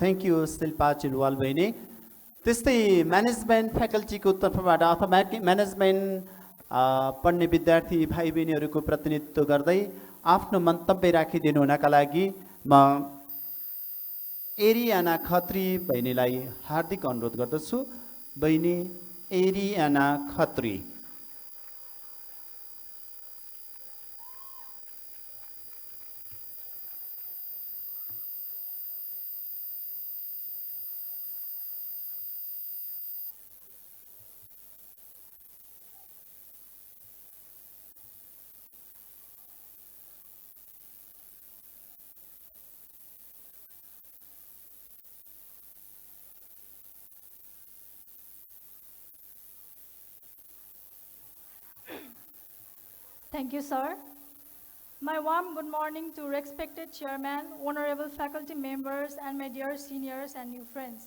Thank you Shilpa Chilwal बहिनी। त्यस्तै management फ्याकल्टीको तर्फबाट अथवा म्यानेजमेन्ट पढ्ने विद्यार्थी भाइ बहिनीहरूको प्रतिनिधित्व गर्दै आफ्नो मन्तव्य राखिदिनु हुनका लागि म एरियाना खत्री बहिनीलाई हार्दिक अनुरोध गर्दछु। बहिनी Ariana Khatri. Thank you, sir. My warm good morning to respected chairman, honorable faculty members, and my dear seniors and new friends.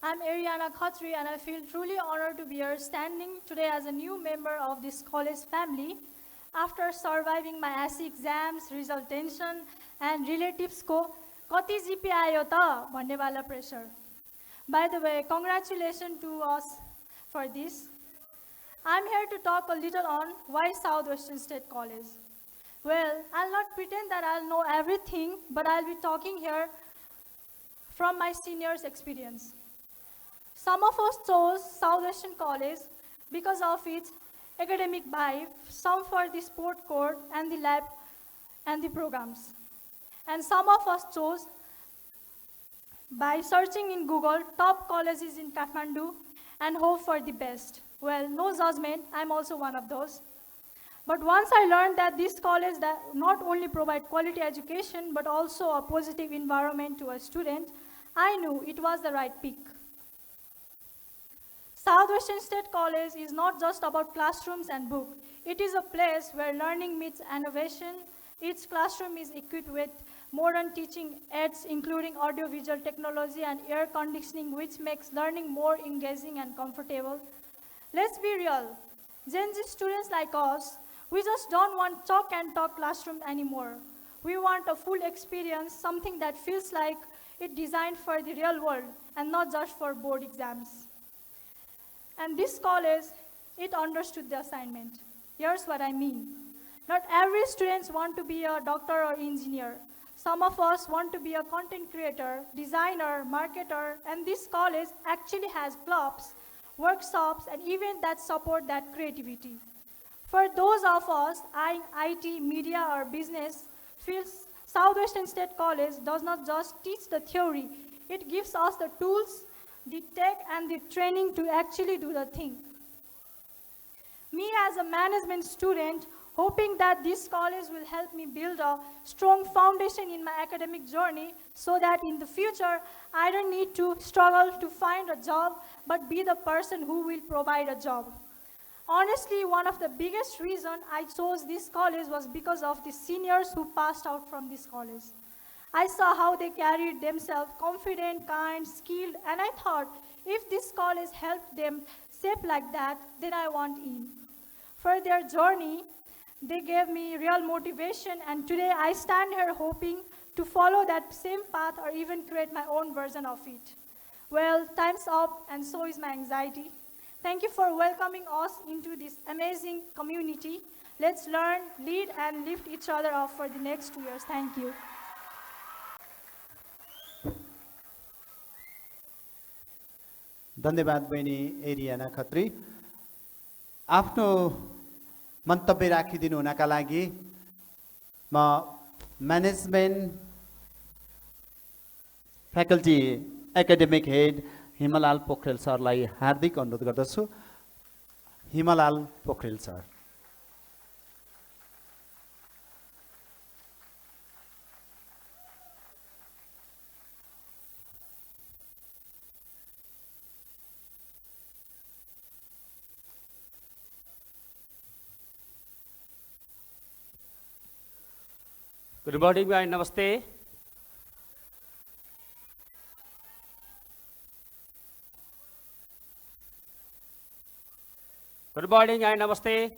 I'm Ariana Khatri, and I feel truly honored to be here standing today as a new member of this college family after surviving my SE exams, result tension, and relatives ko kati GPA ayo ta bhanne wala pressure. By the way, congratulations to us for this. I'm here to talk a little on why Southwestern State College. Well, I'll not pretend that I'll know everything, but I'll be talking here from my seniors' experience. Some of us chose Southwestern College because of its academic vibe, some for the sport court and the lab and the programs. And some of us chose by searching in Google top colleges in Kathmandu and hope for the best. Well, no judgment, I'm also one of those. But once I learned that this college that not only provide quality education, but also a positive environment to a student, I knew it was the right pick. Southwestern State College is not just about classrooms and books. It is a place where learning meets innovation. Each classroom is equipped with modern teaching aids, including audiovisual technology and air conditioning, which makes learning more engaging and comfortable. Let's be real. Gen Z students like us, we just don't want chalk and talk classroom anymore. We want a full experience, something that feels like it's designed for the real world and not just for board exams. And this college, it understood the assignment. Here's what I mean. Not every student wants to be a doctor or engineer. Some of us want to be a content creator, designer, marketer, and this college actually has clubs, workshops, and events that support that creativity. For those of us eyeing IT, media, or business fields, Southwestern State College does not just teach the theory, it gives us the tools, the tech, and the training to actually do the thing. Me as a management student, hoping that this college will help me build a strong foundation in my academic journey so that in the future, I don't need to struggle to find a job, but be the person who will provide a job. Honestly, one of the biggest reasons I chose this college was because of the seniors who passed out from this college. I saw how they carried themselves confident, kind, skilled, and I thought, if this college helped them shape like that, then I want in. For their journey, they gave me real motivation, and today I stand here hoping to follow that same path or even create my own version of it. Well, time's up, and so is my anxiety. Thank you for welcoming us into this amazing community. Let's learn, lead, and lift each other up for the next 2 years. Thank you. धन्यवाद बहिनी Ariana Khatri. आफ्नो मन्तव्य राखिदिनु हुनका लागि म management faculty academic head Himlal Pokharel सरलाई हार्दिक अनुरोध गर्दछु। Himlal Pokharel sir. Good morning, namaste. Good morning, namaste.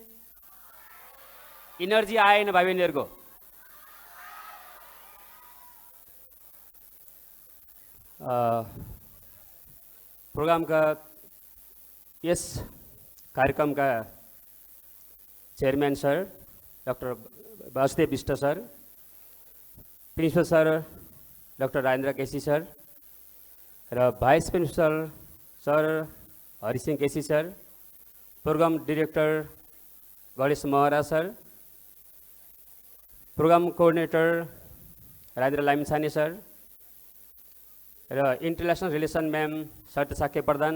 Energy आएन भाइ बहिनीहरुको। प्रोग्रामका यस कार्यक्रमका chairman sir doctor Basudev Bista sir, principal sir doctor Rajendra KC sir र vice principal sir Harisingh KC sir, programme director Ganesh Mahara sir, programme coordinator Rajendra Lamichhane sir र international relation ma'am Sarita Shakya Pradhan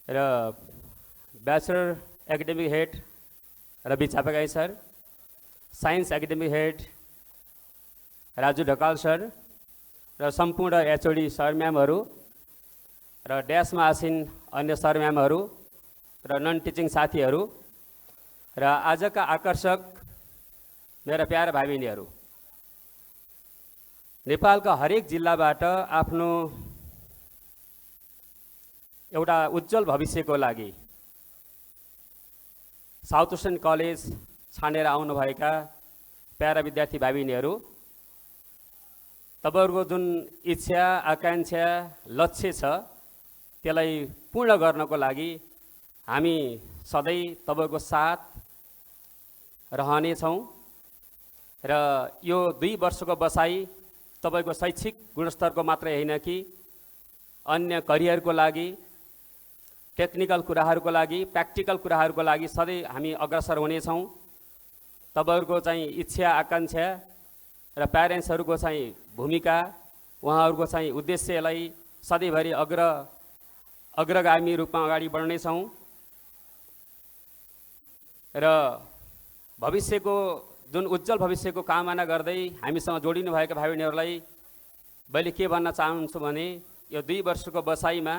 र bachelor academic head Rabi Chapagai sir, science academic head Raju Dhakal sir र सम्पूर्ण एचओडी सर म्यामहरू र ड्यासमा आसीन अन्य sir म्यामहरू र non teaching साथीहरू र आजका आकर्षक मेरा प्यारा भाइ बहिनीहरू, नेपालका हरेक जिल्लाबाट आफ्नो एउटा उज्जवल भविष्यको लागि साउथ वेस्टर्न कलेज छानेर आउनुभएका प्यारा विद्यार्थी भाइ बहिनीहरू, तपाईहरुको जुन इच्छा आकांक्षा लक्ष्य छ त्यसलाई पूर्ण गर्नको लागि हामी सधैँ तपाईहरुको साथ रहनेछौँ र यो 2 वर्षको बसाई तपाईको शैक्षिक गुणस्तरको मात्रै होइन कि अन्य करियरको लागि, टेक्निकल कुराहरूको लागि, प्र्याक्टिकल कुराहरूको लागि सधैँ हामी अग्रसर हुनेछौँ। तपाईहरुको चाहिँ इच्छा आकांक्षा र प्यारेन्ट्सहरूको चाहिँ भूमिका, उहाँहरूको चाहिँ उद्देश्यलाई सधैँभरि अग्रगामी रूपमा अगाडि बढ्नेछौँ र भविष्यको जुन उज्जवल भविष्यको कामना गर्दै हामीसँग जोडिनु भएका भाइ बहिनीहरूलाई मैले के भन्न चाहन्छु भने यो 2 वर्षको बसाइमा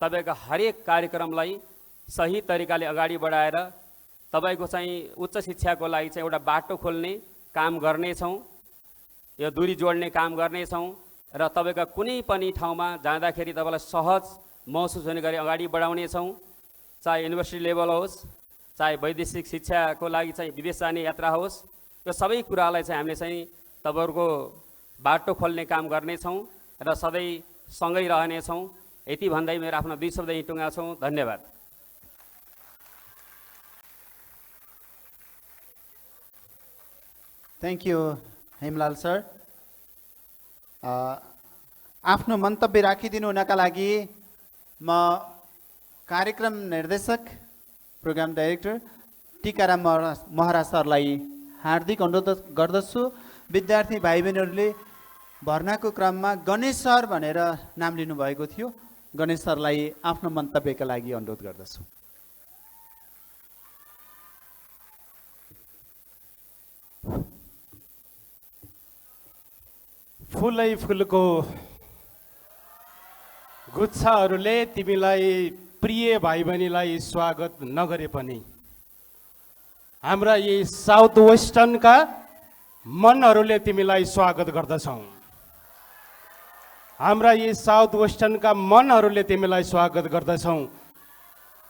तपाईका हरेक कार्यक्रमलाई सही तरिकाले अगाडि बढाएर तपाईको चाहिँ उच्च शिक्षाको लागि चाहिँ एउटा बाटो खोल्ने काम गर्नेछौँ, यो दूरी जोड्ने काम गर्नेछौँ र तपाईका कुनै पनि ठाउँमा जाँदाखेरि तपाईलाई सहज महसुस हुने गरी अगाडि बढाउनेछौँ। चाहे युनिभर्सिटी लेभल होस्, चाहे वैदेशिक शिक्षाको लागि चाहिँ विदेश जाने यात्रा होस्, यो सबै कुरालाई चाहिँ हामीले चाहिँ तपाईहरुको बाटो खोल्ने काम गर्नेछौँ र सधैँ सँगै रहनेछौँ। यति भन्दै मेरो आफ्नो 2 शब्द यहीँ टुङ्गाउँछु। धन्यवाद। Thank you Hemlal sir. आफ्नो मन्तव्य राखिदिनु हुनका लागि म कार्यक्रम निर्देशक प्रोग्राम डाइरेक्टर टिकाराम महरा सरलाई हार्दिक अनुरोध गर्दछु। विद्यार्थी भाइ बहिनीहरूले भर्नाको क्रममा गणेश सर भनेर नाम लिनुभएको थियो, गणेश सरलाई आफ्नो मन्तव्यका लागि अनुरोध गर्दछु। फुलै फुलको गुच्छाहरूले तिमीलाई प्रिय भाइ बहिनीलाई स्वागत नगरे पनि हाम्रा यी साउथ वेस्टर्नका मनहरूले तिमीलाई स्वागत गर्दछौँ। हाम्रा यी साउथ वेस्टर्नका मनहरूले तिमीलाई स्वागत गर्दछौँ।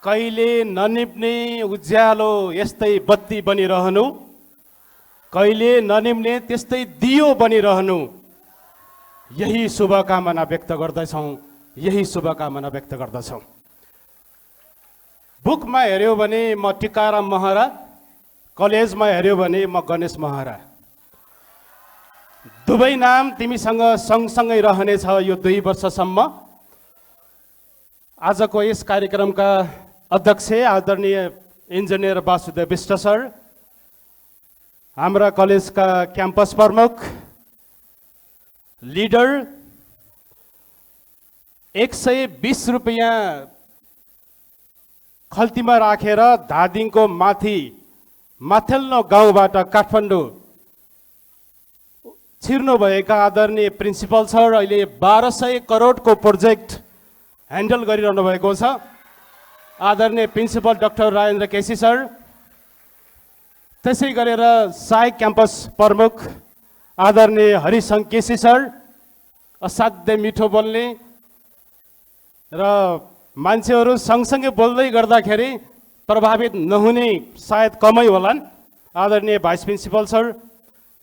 कहिले ननिप्ने उज्यालो यस्तै बत्ती बनिरहनु, कहिले ननिप्ने त्यस्तै दियो बनिरहनु, यही शुभकामना व्यक्त गर्दछौँ, यही शुभकामना व्यक्त गर्दछौँ। बुकमा हेऱ्यो भने म टिकाराम महरा, कलेजमा हेऱ्यो भने म गणेश महरा। दुवै नाम तिमीसँग सँगसँगै रहनेछ यो 2 वर्षसम्म। आजको यस कार्यक्रमका अध्यक्ष आदरणीय इन्जिनियर वासुदेव विष्ट सर, हाम्रा कलेजका क्याम्पस प्रमुख, लिडर, 120 रुपैयाँ खल्तीमा राखेर धादिङको माथिल्लो गाउँबाट काठमाडौँ छिर्नुभएका आदरणीय प्रिन्सिपल सर, अहिले 1200 करोडको प्रोजेक्ट ह्यान्डल गरिरहनु भएको छ, आदरणीय principal doctor Rajendra KC sir. त्यसै गरेर सहायक क्याम्पस प्रमुख आदरणीय हरिसिंह केसी सर, असाध्यै मिठो बोल्ने र मान्छेहरू सँगसँगै बोल्दै गर्दाखेरि प्रभावित नहुने सायद कमै होलान्, आदरणीय भाइस प्रिन्सिपल सर।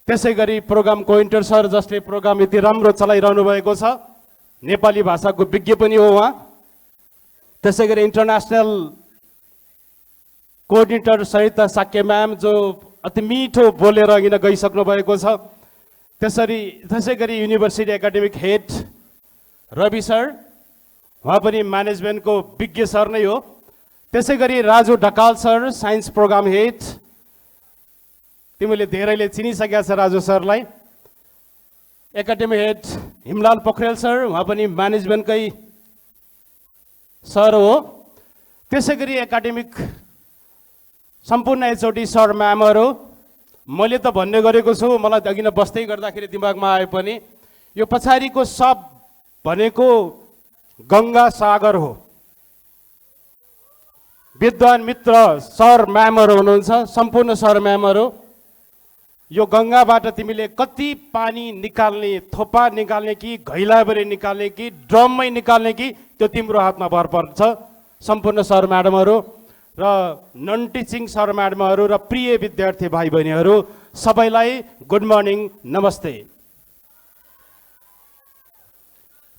त्यसै गरी प्रोग्राम कोइन्टर सर जसले प्रोग्राम यति राम्रो चलाइरहनु भएको छ, नेपाली भाषाको विज्ञ पनि हो उहाँ। त्यसै गरी international coordinator Sarita Shakya ma'am जो अति मिठो बोलेर अघि गइसक्नु भएको छ। त्यसै गरी university academic head Ravi sir, उहाँ पनि म्यानेजमेन्टको विज्ञ सर नै हो। त्यसै गरी Raju Dhakal sir, science program head, तिमीले धेरैले चिनिसकेका छ राजु सरलाई। Academic head Himlal Pokharel sir, उहाँ पनि म्यानेजमेन्टकै सर हो। त्यसै गरी एकाडेमिक सम्पूर्ण एचओडी सर म्यामहरू, मैले त भन्ने गरेको छु, मलाई अघि नै बस्दै गर्दाखेरि दिमागमा आए पनि यो पछाडिको सब भनेको गङ्गा सागर हो। विद्वान मित्र सर म्यामहरू हुनुहुन्छ, सम्पूर्ण सर म्यामहरू। यो गङ्गाबाट तिमीले कति पानी निकाल्ने, थोपा निकाल्ने कि घैलाभरि निकाल्ने कि ड्रममै निकाल्ने कि त्यो तिम्रो हातमा भर पर्छ। सम्पूर्ण सर म्याडमहरू र नन टिचिङ सर म्याडमहरू र प्रिय विद्यार्थी भाइ बहिनीहरू सबैलाई गुड मर्निङ, नमस्ते।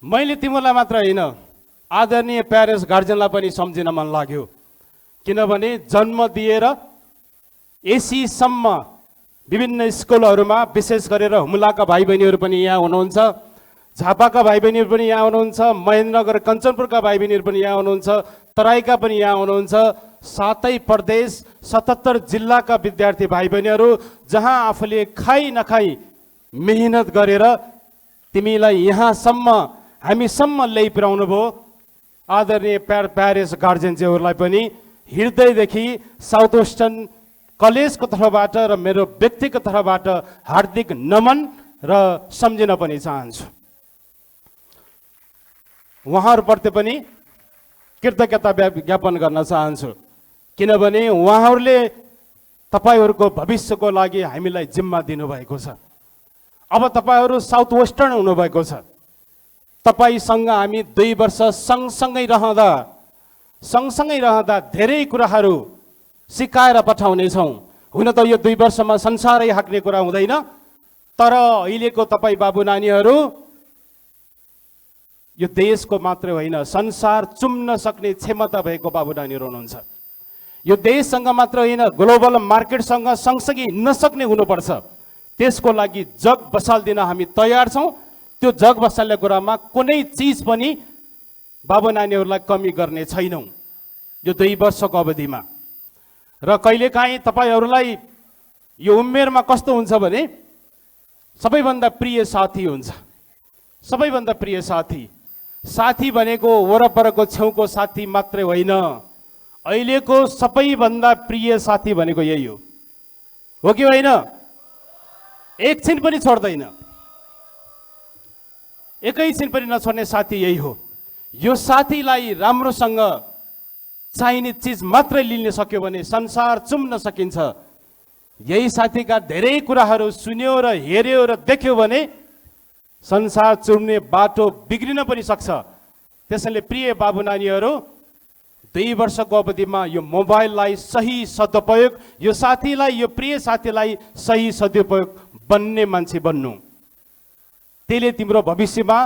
मैले तिमीलाई मात्र होइन, आदरणीय प्यारेन्ट्स गार्जियनलाई पनि सम्झिन मन लाग्यो, किनभने जन्म दिएर एसीसम्म विभिन्न स्कुलहरूमा, विशेष गरेर हुम्लाका भाइ बहिनीहरू पनि यहाँ हुनुहुन्छ, झापाका भाइ बहिनीहरू पनि यहाँ हुनुहुन्छ, महेन्द्रनगर कञ्चनपुरका भाइ बहिनीहरू पनि यहाँ हुनुहुन्छ, तराईका पनि यहाँ हुनुहुन्छ, सातै प्रदेश 77 जिल्लाका विद्यार्थी भाइ बहिनीहरू, जहाँ आफूले खाइ नखाइ मेहनत गरेर तिमीलाई यहाँसम्म, हामीसम्म ल्याइ पुर्याउनु भयो। आदरणीय प्यारेन्ट्स गार्जियनज्यूहरूलाई पनि हृदयदेखि साउथ वेस्टर्न कलेजको तर्फबाट र मेरो व्यक्तिगत तर्फबाट हार्दिक नमन र सम्झिन पनि चाहन्छु। उहाँहरूप्रति पनि कृतज्ञता ज्ञापन गर्न चाहन्छु, किनभने उहाँहरूले तपाईँहरूको भविष्यको लागि हामीलाई जिम्मा दिनुभएको छ। अब तपाईँहरू साउथ वेस्टर्न हुनुभएको छ, तपाईँसँग हामी 2 वर्ष सँगसँगै रहँदा धेरै कुराहरू सिकाएर पठाउनेछौँ। हुन त यो 2 वर्षमा संसारै हाँक्ने कुरा हुँदैन, तर अहिलेको तपाईँ बाबु नानीहरू यो देशको मात्रै होइन, संसार चुम्न सक्ने क्षमता भएको बाबु नानीहरू हुनुहुन्छ। यो देशसँग मात्र होइन, ग्लोबल मार्केटसँग सँगसँगै हिँड्न सक्ने हुनुपर्छ। त्यसको लागि जग बसाल्दिन हामी तयार छौँ। त्यो जग बसाल्ने कुरामा कुनै चिज पनि बाबु नानीहरूलाई कमी गर्ने छैनौँ यो 2 वर्षको अवधिमा। र कहिलेकाहीँ तपाईँहरूलाई यो उमेरमा कस्तो हुन्छ भने सबैभन्दा प्रिय साथी हुन्छ, सबैभन्दा प्रिय साथी भनेको वरपरको छेउको साथी मात्रै होइन, अहिलेको सबैभन्दा प्रिय साथी भनेको यही हो कि होइन? एकछिन पनि छोड्दैन, एकैछिन पनि नछोड्ने साथी यही हो। यो साथीलाई राम्रोसँग चाहिने चिज मात्रै लिन सक्यो भने संसार चुम्न सकिन्छ। यही साथीका धेरै कुराहरू सुन्यो र हेर्यो र देख्यो भने संसार चुम्ने बाटो बिग्रिन पनि सक्छ। त्यसैले प्रिय बाबु नानीहरू, 2 वर्षको अवधिमा यो मोबाइललाई सही सदुपयोग, यो साथीलाई, यो प्रिय साथीलाई सही सदुपयोग बन्ने मान्छे बन्नु, त्यसले तिम्रो भविष्यमा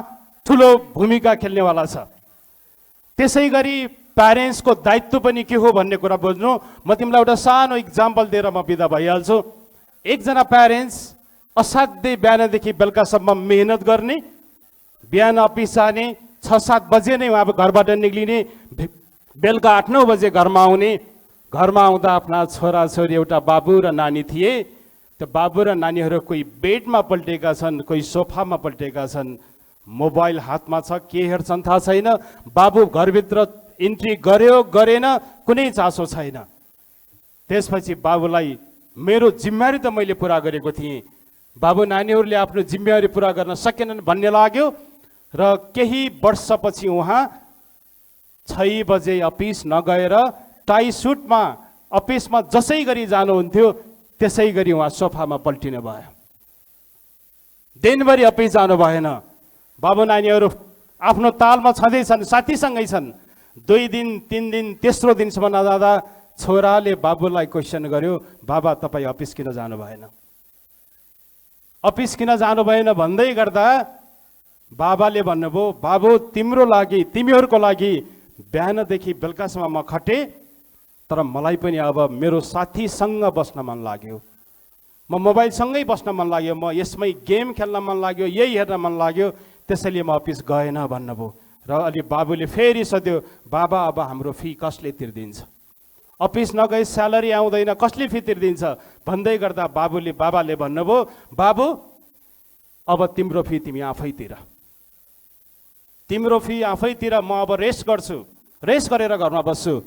ठुलो भूमिका खेल्नेवाला छ। त्यसै गरी प्यारेन्ट्सको दायित्व पनि के हो भन्ने कुरा बुझ्नु। म तिमीलाई एउटा सानो इक्जाम्पल दिएर म बिदा भइहाल्छु। एकजना प्यारेन्ट्स असाध्यै बिहानदेखि बेलुकासम्म मेहनत गर्ने, बिहान अफिस जाने, 6-7 बजे नै उहाँ घरबाट निक्लिने, बेलुका 8-9 बजे घरमा आउने। घरमा आउँदा आफ्ना छोराछोरी एउटा बाबु र नानी थिए। त्यो बाबु र नानीहरू कोही बेडमा पल्टेका छन्, कोही सोफामा पल्टेका छन्, मोबाइल हातमा छ, के हेर्छन् थाहा छैन। बाबु घरभित्र इन्ट्री गर्यो गरेन कुनै चासो छैन। त्यसपछि बाबुलाई मेरो जिम्मेवारी त मैले पुरा गरेको थिएँ, बाबु नानीहरूले आफ्नो जिम्मेवारी पुरा गर्न सकेनन् भन्ने लाग्यो र केही वर्षपछि उहाँ 6 बजे अफिस नगएर टाई सुटमा अफिसमा जसै गरी जानुहुन्थ्यो त्यसै गरी उहाँ सोफामा पल्टिनु भयो। दिनभरि अफिस जानु भएन। बाबु नानीहरू आफ्नो तालमा छँदैछन्, साथीसँगै छन्। 2 दिन 3 दिन तेस्रो दिनसम्म नजाँदा छोराले बाबुलाई क्वेसन गर्यो, बाबा तपाईँ अफिस किन जानु भएन? अफिस किन जानु भएन भन्दै गर्दा बाबाले भन्नुभयो, बाबु तिम्रो लागि, तिमीहरूको लागि बिहानदेखि बेलुकासम्म म खटेँ, तर मलाई पनि अब मेरो साथीसँग बस्न मन लाग्यो, म मोबाइलसँगै बस्न मन लाग्यो, म यसमै गेम खेल्न मन लाग्यो, यही हेर्न मन लाग्यो, त्यसैले म अफिस गएन भन्नुभयो। र अलि बाबुले फेरि सोध्यो, बाबा अब हाम्रो फी कसले तिर्दिन्छ, अफिस नगए स्यालेरी आउँदैन, कसले फी तिर्दिन्छ भन्दै गर्दा बाबाले भन्नुभयो, बाबु अब तिम्रो फी तिमी आफै तिर, तिम्रो फी आफै तिर, म अब रेस्ट गर्छु, रेस्ट गरेर घरमा बस्छु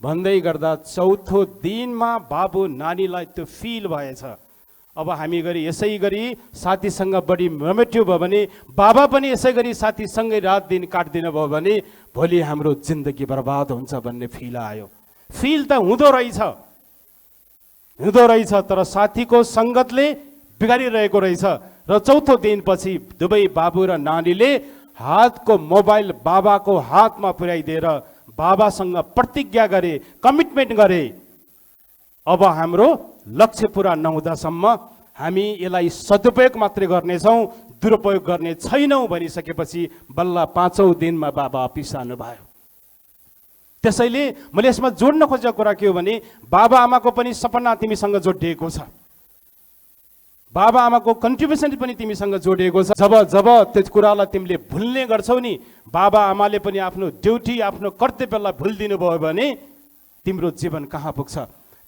भन्दै गर्दा चौथो दिनमा बाबु नानीलाई त्यो फिल भएछ। अब हामी यसै गरी साथीसँग बढी मोमेटिभ भयो भने, बाबा पनि यसै गरी साथीसँगै रात दिन काटिदिनु भयो भने भोलि हाम्रो जिन्दगी बर्बाद हुन्छ भन्ने फिल आयो। फिल त हुँदो रहेछ, तर साथीको सङ्गतले बिगारिरहेको रहेछ। र चौथो दिनपछि दुवै बाबु र नानीले हातको मोबाइल बाबाको हातमा पुर्याइदिएर बाबासँग प्रतिज्ञा गरे, कमिटमेन्ट गरे, अब हाम्रो लक्ष्य पुरा नहुँदासम्म हामी यसलाई सदुपयोग मात्रै गर्नेछौँ, दुरुपयोग गर्ने छैनौँ भनिसकेपछि बल्ल 5औं दिनमा बाबा अफिस जानुभयो। त्यसैले मैले यसमा जोड्न खोजेको कुरा के हो भने, बाबा आमाको पनि सपना तिमीसँग जोडिएको छ, बाबा आमाको कन्ट्रिब्युसन पनि तिमीसँग जोडिएको छ। जब त्यस कुरालाई तिमीले भुल्ने गर्छौ नि, बाबा आमाले पनि आफ्नो ड्युटी, आफ्नो कर्तव्यलाई भुलिदिनु भयो भने तिम्रो जीवन कहाँ पुग्छ।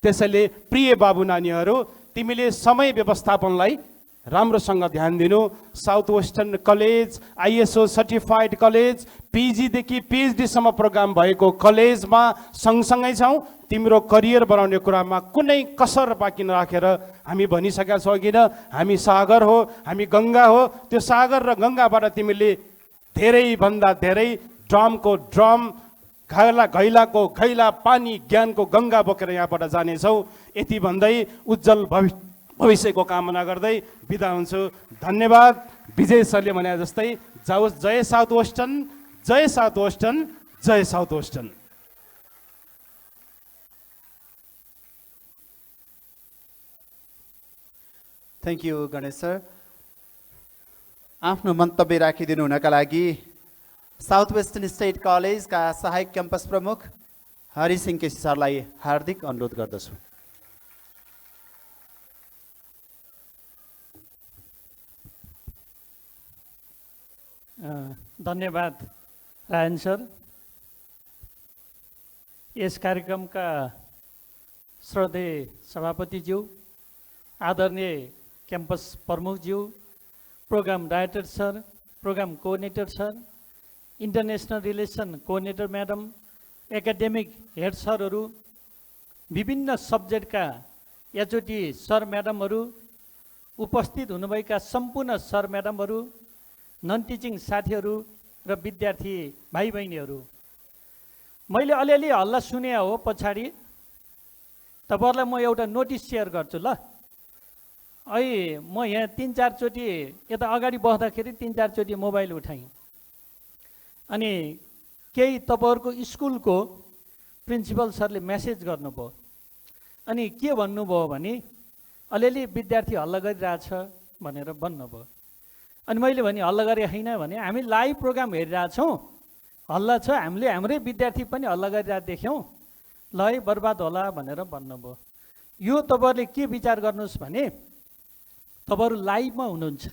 त्यसैले प्रिय बाबु नानीहरू, तिमीले समय व्यवस्थापनलाई राम्रोसँग ध्यान दिनु। South western college, ISO certified college, PGदेखि PhDसम्म प्रोग्राम भएको कलेजमा सँगसँगै छौँ। तिम्रो करियर बनाउने कुरामा कुनै कसर बाँकी नराखेर हामी भनिसकेका छौँ किन, हामी सागर हो, हामी गङ्गा हो। त्यो सागर र गङ्गाबाट तिमीले धेरैभन्दा धेरै ड्रमको ड्रम, घैलाको घैला पानी, ज्ञानको गङ्गा बोकेर यहाँबाट जानेछौ। यति भन्दै उज्जवल भविष्यको कामना गर्दै बिदा हुन्छु। धन्यवाद। विजय सरले भने जस्तै जाओस्, जय साउथ वेस्टर्न, जय साउथ वेस्टर्न, जय south western. Thank you Ganesh sir. आफ्नो मन्तव्य राखिदिनु हुनका लागि साउथ वेस्टर्न स्टेट कलेजका सहायक क्याम्पस प्रमुख हरि सिंह केसी सरलाई हार्दिक अनुरोध गर्दछु। धन्यवाद रायन सर। यस कार्यक्रमका श्रद्धेय सभापतिज्यू, आदरणीय क्याम्पस प्रमुखज्यू, programme director sir, programme coordinator sir, international relation coordinator madam, academic head सरहरू, विभिन्न सब्जेक्टका HOD सर म्याडमहरू, उपस्थित हुनुभएका सम्पूर्ण सर म्याडमहरू, नन टिचिङ साथीहरू र विद्यार्थी भाइ बहिनीहरू, मैले अलिअलि हल्ला सुने हो पछाडि, तपाईँहरूलाई म एउटा नोटिस सेयर गर्छु ल। अहिले म यहाँ 3-4 चोटि यता अगाडि बस्दाखेरि 3-4 चोटि मोबाइल उठाएँ, अनि केही तपाईँहरूको स्कुलको प्रिन्सिपल सरले मेसेज गर्नुभयो, अनि के भन्नुभयो भने अलिअलि विद्यार्थी हल्ला गरिरहेछ भनेर भन्नुभयो। अनि मैले भने हल्ला गरे होइन भने, हामी लाइभ प्रोग्राम हेरिरहेछौँ, हल्ला छ, हामीले हाम्रै विद्यार्थी पनि हल्ला गरिरहेको देख्यौँ, ल है बर्बाद होला भनेर भन्नुभयो। यो तपाईँहरूले के विचार गर्नुहोस् भने, तपाईँहरू लाइभमा हुनुहुन्छ,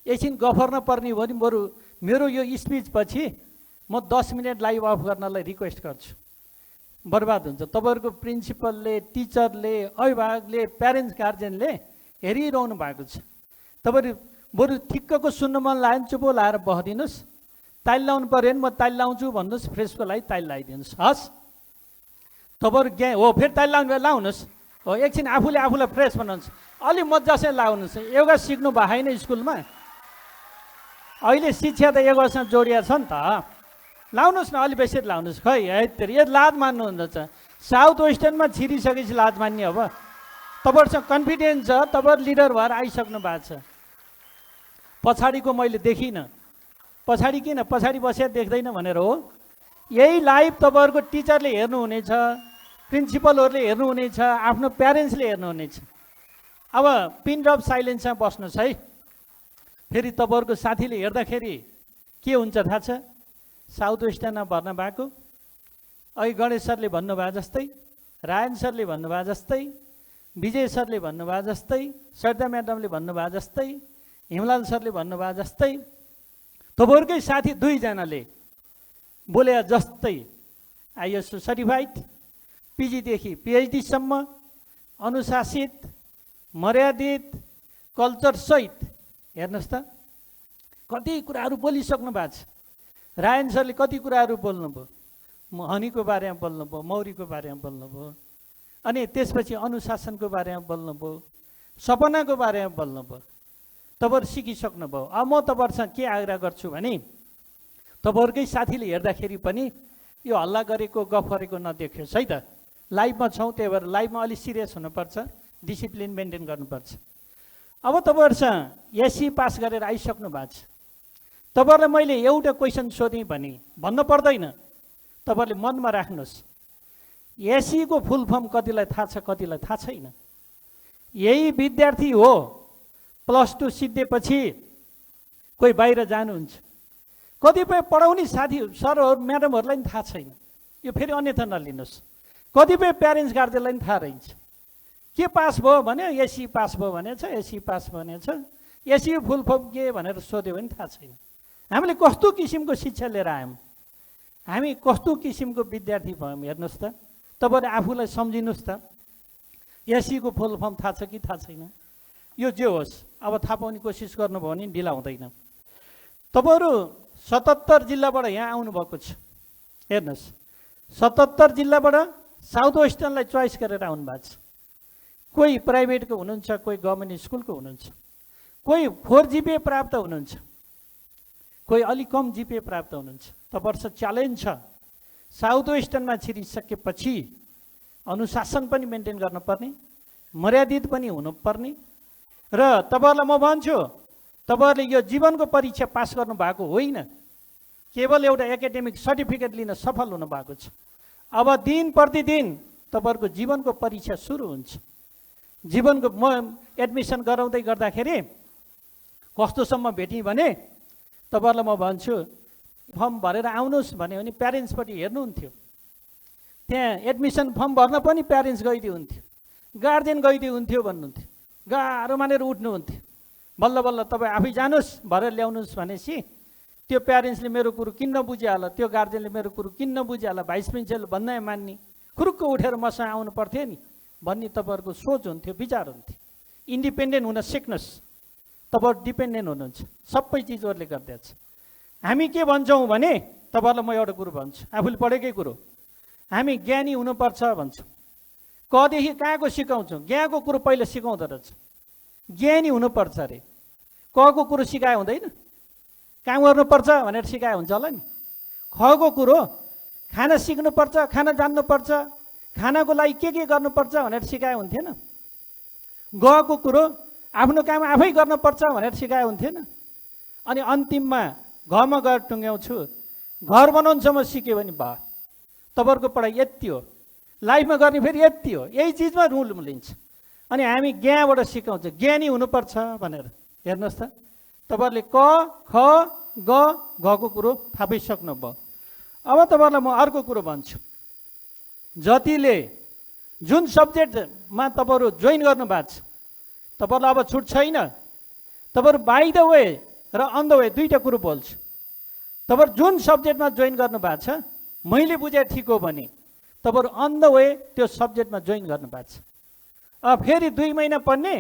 एकछिन गफर्न पर्ने हो भने बरु मेरो यो स्पिच पछि म 10 मिनट लाइभ अफ गर्नलाई रिक्वेस्ट गर्छु। बर्बाद हुन्छ। तपाईँहरूको प्रिन्सिपलले, टिचरले, अभिभावकले, प्यारेन्ट्स गार्जेनले हेरिरहनु भएको छ। तपाईँहरू बरु ठिक्कको सुन्न मन लाग्यो भने चुप लाएर बसिदिनुहोस्, ताली लाउनु पऱ्यो भने म ताली लाउँछु भन्नुहोस्, फ्रेसको लागि ताली लगाइदिनुहोस्। हस्, तपाईँहरू हो फेरि ताली लाउनुहोस्, हो एकछिन आफूलाई फ्रेस बनाउनुहोस्, अलि मजासँग लाउनुहोस्। योगा सिक्नु भएको छैन स्कुलमा, अहिले शिक्षा त योगासँग जोडिया छ नि त, लाउनुहोस् न, अलि बेसी लाउनुहोस्। खै यो लाज मान्नुहुन्छ, साउथ वेस्टर्नमा छिरिसकेपछि लाज मान्ने अब। तपाईँहरूसँग कन्फिडेन्स छ, तपाईँहरू लिडर भएर आइसक्नु भएको छ। पछाडिको मैले देखिनँ, पछाडि किन पछाडि बसेर देख्दैन भनेर हो। यही लाइभ तपाईँहरूको टिचरले हेर्नुहुनेछ, प्रिन्सिपलहरूले हेर्नुहुनेछ, आफ्नो प्यारेन्ट्सले हेर्नुहुनेछ। अब पिन ड्रप साइलेन्समा बस्नुहोस् है। फेरि तपाईँहरूको साथीले हेर्दाखेरि के हुन्छ थाहा छ? साउथ वेस्टर्नमा भर्ना भएको, अघि गणेश सरले भन्नुभयो जस्तै, रायन सरले भन्नुभयो जस्तै, विजय सरले भन्नुभयो जस्तै, सरिता म्याडमले भन्नुभयो जस्तै, हिमलाल सरले भन्नुभयो जस्तै, तपाईँहरूकै साथी 2 जनाले बोले जस्तै आइएसओ सर्टिफाइड, पिजीदेखि पिएचडीसम्म, अनुशासित, मर्यादित, कल्चरसहित, हेर्नुहोस् त कति कुराहरू बोलिसक्नु भएको छ। रायन सरले कति कुराहरू बोल्नुभयो, हनीको बारेमा बोल्नुभयो, मौरीको बारेमा बोल्नुभयो, अनि त्यसपछि अनुशासनको बारेमा बोल्नुभयो, सपनाको बारेमा बोल्नुभयो। तपाईँहरू सिकिसक्नुभयो। अब म तपाईँहरूसँग के आग्रह गर्छु भने तपाईँहरूकै साथीले हेर्दाखेरि पनि यो हल्ला गरेको गफ गरेको नदेखियोस् है त। लाइभमा छौँ, त्यही भएर लाइभमा अलिक सिरियस हुनुपर्छ, डिसिप्लिन मेन्टेन गर्नुपर्छ। अब तपाईँहरूसँग एससी पास गरेर आइसक्नु भएको छ। तपाईँहरूलाई मैले एउटा क्वेसन सोधेँ भने भन्नु पर्दैन, तपाईँहरूले मनमा राख्नुहोस्। एससीको फुल फर्म कतिलाई थाहा छ, कतिलाई थाहा छैन। यही विद्यार्थी हो +2 सिद्धेपछि कोही बाहिर जानुहुन्छ। कतिपय पढाउने साथी सरहरू म्याडमहरूलाई पनि थाहा छैन। यो फेरि अन्यथा नलिनुहोस्। कतिपय प्यारेन्ट्स गार्जियनलाई पनि थाहा रहन्छ। के पास भयो भने एससी पास भयो भनेछ, एससी पास भनेछ, एससी फुल फर्म के भनेर सोध्यो भने थाहा छैन। हामीले कस्तो किसिमको शिक्षा लिएर आयौँ, हामी कस्तो किसिमको विद्यार्थी भयौँ, हेर्नुहोस् त। तपाईँले आफूलाई सम्झिनुहोस् त, एससीको फुल फर्म थाहा छ कि थाहा छैन। यो जे होस्, अब थाहा पाउने कोसिस गर्नुभयो भने ढिला हुँदैन। तपाईँहरू 77 जिल्लाबाट यहाँ आउनुभएको छ। हेर्नुहोस्, 77 जिल्लाबाट साउथ वेस्टर्नलाई चोइस गरेर आउनु भएको छ। कोही प्राइभेटको हुनुहुन्छ, कोही गभर्मेन्ट स्कुलको हुनुहुन्छ, कोही 4 GPA प्राप्त हुनुहुन्छ, कोही अलिक कम GPA प्राप्त हुनुहुन्छ। तपाईँहरू च्यालेन्ज छ, साउथ वेस्टर्नमा छिरिसकेपछि अनुशासन पनि मेन्टेन गर्नुपर्ने, मर्यादित पनि हुनुपर्ने। र तपाईँहरूलाई म भन्छु, तपाईँहरूले यो जीवनको परीक्षा पास गर्नुभएको होइन, केवल एउटा एकाडेमिक सर्टिफिकेट लिन सफल हुनुभएको छ। अब दिन प्रतिदिन तपाईँहरूको जीवनको परीक्षा सुरु हुन्छ। जीवनको म एडमिसन गराउँदै गर्दाखेरि कस्तोसम्म भेटेँ भने तपाईँहरूलाई म भन्छु, फर्म भरेर आउनुहोस् भन्यो भने प्यारेन्ट्सपट्टि हेर्नुहुन्थ्यो। त्यहाँ एडमिसन फर्म भर्न पनि प्यारेन्ट्स गइदियो हुन्थ्यो, गार्जेन गइदियो हुन्थ्यो भन्नुहुन्थ्यो, गाह्रो मानेर उठ्नुहुन्थ्यो। बल्ल बल्ल तपाईँ आफै जानुहोस् भरेर ल्याउनुहोस् भनेपछि त्यो प्यारेन्ट्सले मेरो कुरो किन्न बुझिहाल्यो, त्यो गार्जेनले मेरो कुरो किन्न बुझिहाल्यो, भाइस प्रिन्सिपल भन्दै मान्ने, खुरुक्क उठेर मसँग आउनु पर्थ्यो नि भन्ने तपाईँहरूको सोच हुन्थ्यो, विचार हुन्थ्यो। इन्डिपेन्डेन्ट हुन सिक्नुहोस्। तपाईँहरू डिपेन्डेन्ट हुनुहुन्छ, सबै चिजहरूले गर्दैछ। हामी के भन्छौँ भने तपाईँहरूलाई म एउटा कुरो भन्छु, आफूले पढेकै कुरो, हामी ज्ञानी हुनुपर्छ भन्छौँ। कदेखि कहाँको सिकाउँछौँ? ज्ञानको कुरो पहिला सिकाउँदो रहेछ, ज्ञानी हुनुपर्छ अरे। कको कुरो सिकाए हुँदैन, काम गर्नुपर्छ भनेर सिकाए हुन्छ होला नि। खको कुरो खाना सिक्नुपर्छ, खाना जान्नुपर्छ, खानाको लागि के गर्नुपर्छ भनेर सिकाए हुन्थेन। गको कुरो आफ्नो काम आफै गर्नुपर्छ भनेर सिकाए हुन्थेन। अनि अन्तिममा घरमा गएर टुङ्ग्याउँछु, घर बनाउनुसम्म सिक्यो भने भयो। तपाईँहरूको पढाइ यति हो, लाइफमा गर्ने फेरि यति हो, यही चिजमा रुल लिन्छ। अनि हामी ज्ञाबाट सिकाउँछ, ज्ञानी हुनुपर्छ भनेर। हेर्नुहोस् त, तपाईँहरूले क ख ग घको कुरो थाहा पाइसक्नुभयो। अब तपाईँहरूलाई म अर्को कुरो भन्छु, जतिले जुन सब्जेक्टमा तपाईँहरू जोइन गर्नुभएको छ, तपाईँहरूलाई अब छुट छैन। तपाईँहरू बाई द वे र अन द वे दुईवटा कुरो बोल्छु। तपाईँहरू जुन सब्जेक्टमा जोइन गर्नुभएको छ, मैले बुझे ठिक हो भने तपाईँहरू अन द वे त्यो सब्जेक्टमा जोइन गर्नुभएको छ। फेरि 2 महिना पढ्ने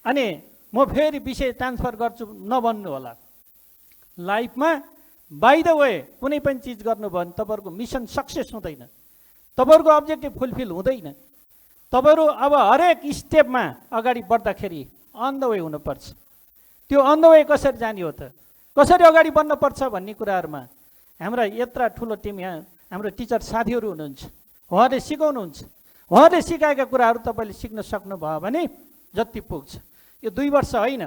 अनि म फेरि विषय ट्रान्सफर गर्छु नभन्नु होला। लाइफमा बाई द वे कुनै पनि चिज गर्नुभयो भने तपाईँहरूको मिसन सक्सेस हुँदैन, तपाईँहरूको अब्जेक्टिभ फुलफिल हुँदैन। तपाईँहरू अब हरेक स्टेपमा अगाडि बढ्दाखेरि अन द वे हुनुपर्छ। त्यो अन द वे कसरी जाने हो त, कसरी अगाडि बढ्नुपर्छ भन्ने कुराहरूमा हाम्रा यत्रा ठुलो टिम यहाँ हाम्रो टिचर साथीहरू हुनुहुन्छ, उहाँले सिकाउनुहुन्छ। उहाँले सिकाएका कुराहरू तपाईँले सिक्न सक्नुभयो भने जति पुग्छ। यो 2 वर्ष होइन,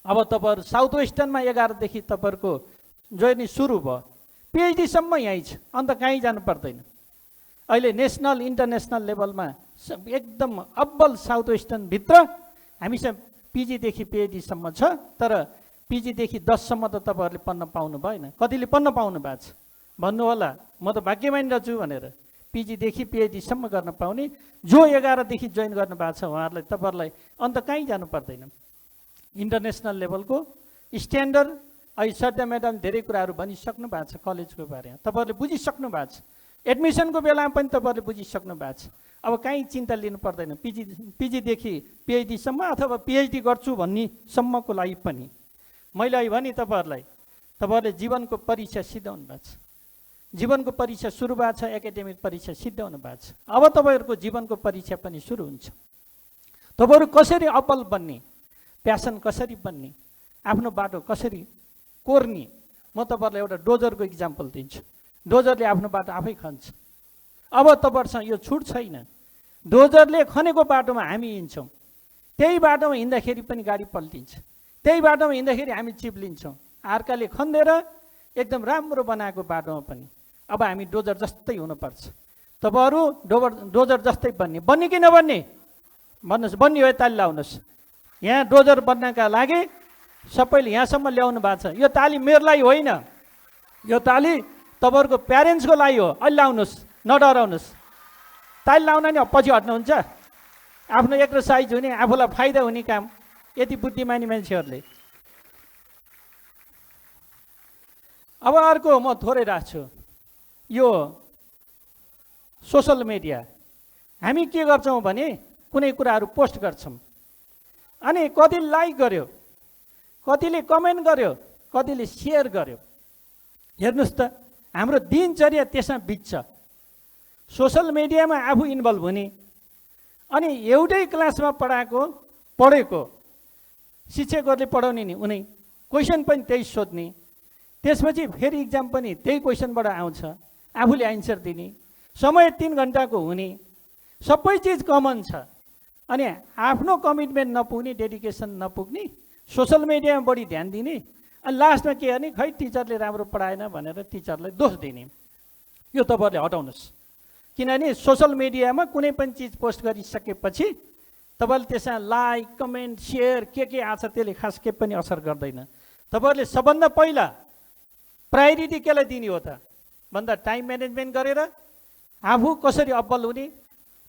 अब तपाईँहरू साउथ वेस्टर्नमा 11 देखि तपाईँहरूको जर्नी सुरु भयो, पिएचडीसम्म यहीँ छ, अन्त कहीँ जानु पर्दैन। अहिले नेसनल इन्टरनेसनल लेभलमा एकदम अब्बल साउथ वेस्टर्नभित्र हामीसँग पिजीदेखि पिएचडीसम्म छ, तर पिजीदेखि 10सम्म त तपाईँहरूले पढ्न पाउनु भएन। कतिले पढ्न पाउनु भएको छ भन्नु होला, म त भाग्यमानी रहेछु भनेर। पिजीदेखि पिएचडीसम्म गर्न पाउने, जो 11देखि जोइन गर्नु भएको छ उहाँहरूलाई तपाईँहरूलाई अन्त कहीँ जानु पर्दैन। इन्टरनेसनल लेभलको स्ट्यान्डर्ड अहिले सध्या म्याडम धेरै कुराहरू भनिसक्नु भएको छ कलेजको बारेमा, तपाईँहरूले बुझिसक्नु भएको छ। एडमिसनको बेलामा पनि तपाईँहरूले बुझिसक्नु भएको छ। अब कहीँ चिन्ता लिनु पर्दैन। पिजीदेखि पिएचडीसम्म अथवा पिएचडी गर्छु भन्नेसम्मको लागि पनि मैले अहिले भने तपाईँहरूले जीवनको परीक्षा सिद्धाउनु भएको छ। जीवनको परीक्षा सुरु भएको छ, एकाडेमिक परीक्षा सिद्धाउनु भएको छ। अब तपाईँहरूको जीवनको परीक्षा पनि सुरु हुन्छ। तपाईँहरू कसरी अब्बल बन्ने, प्यासन कसरी बन्ने, आफ्नो बाटो कसरी कोर्ने, म तपाईँहरूलाई एउटा डोजरको इक्जाम्पल दिन्छु। डोजरले आफ्नो बाटो आफै खन्छ। अब तपाईँहरूसँग यो छुट छैन। डोजरले खनेको बाटोमा हामी हिँड्छौँ, त्यही बाटोमा हिँड्दाखेरि पनि गाडी पल्टिन्छ, त्यही बाटोमा हिँड्दाखेरि हामी चिप्लिन्छौँ। अर्काले खन्देर एकदम राम्रो बनाएको बाटोमा पनि अब हामी डोजर जस्तै हुनुपर्छ। तपाईँहरू डोजर जस्तै बन्ने कि नबन्ने भन्नुहोस्। बन्ने हो ताली लाउनुहोस्। यहाँ डोजर बन्नका लागि सबैले यहाँसम्म ल्याउनु भएको छ। यो ताली मेरो लागि होइन, यो ताली तपाईँहरूको प्यारेन्ट्सको लागि हो। अहिले लाउनुहोस्, नडराउनुहोस्। ताली लाउन नि पछि हट्नुहुन्छ। आफ्नो एक्सर्साइज हुने, आफूलाई फाइदा हुने काम यति बुद्धिमानी मान्छेहरूले। अब अर्को म थोरै राख्छु, यो सोसल मिडिया। हामी के गर्छौँ भने कुनै कुराहरू पोस्ट गर्छौँ, अनि कतिले लाइक गर्यो, कतिले कमेन्ट गर्यो, कतिले सेयर गर्यो। हेर्नुहोस् त, हाम्रो दिनचर्या त्यसमा बित्छ। सोसल मिडियामा आफू इन्भल्भ हुने, अनि एउटै क्लासमा पढेको शिक्षकहरूले पढाउने नि उनी क्वेसन पनि त्यही सोध्ने, त्यसपछि फेरि इक्जाम पनि त्यही क्वेसनबाट आउँछ, आफूले एन्सर दिने, समय 3 घन्टाको हुने, सबै चिज कमन छ। अनि आफ्नो कमिटमेन्ट नपुग्ने, डेडिकेसन नपुग्ने, सोसल मिडियामा बढी ध्यान दिने, अनि लास्टमा के गर्ने, खै टिचरले राम्रो पढाएन भनेर टिचरलाई दोष दिने। यो तपाईँहरूले हटाउनुहोस्। किनभने सोसल मिडियामा कुनै पनि चिज पोस्ट गरिसकेपछि तपाईँले त्यसमा लाइक, कमेन्ट, सेयर के आछ त्यसले खास के पनि असर गर्दैन। तपाईँहरूले सबभन्दा पहिला प्रायोरिटी केलाई दिने हो त भन्दा टाइम म्यानेजमेन्ट गरेर आफू कसरी अब्बल हुने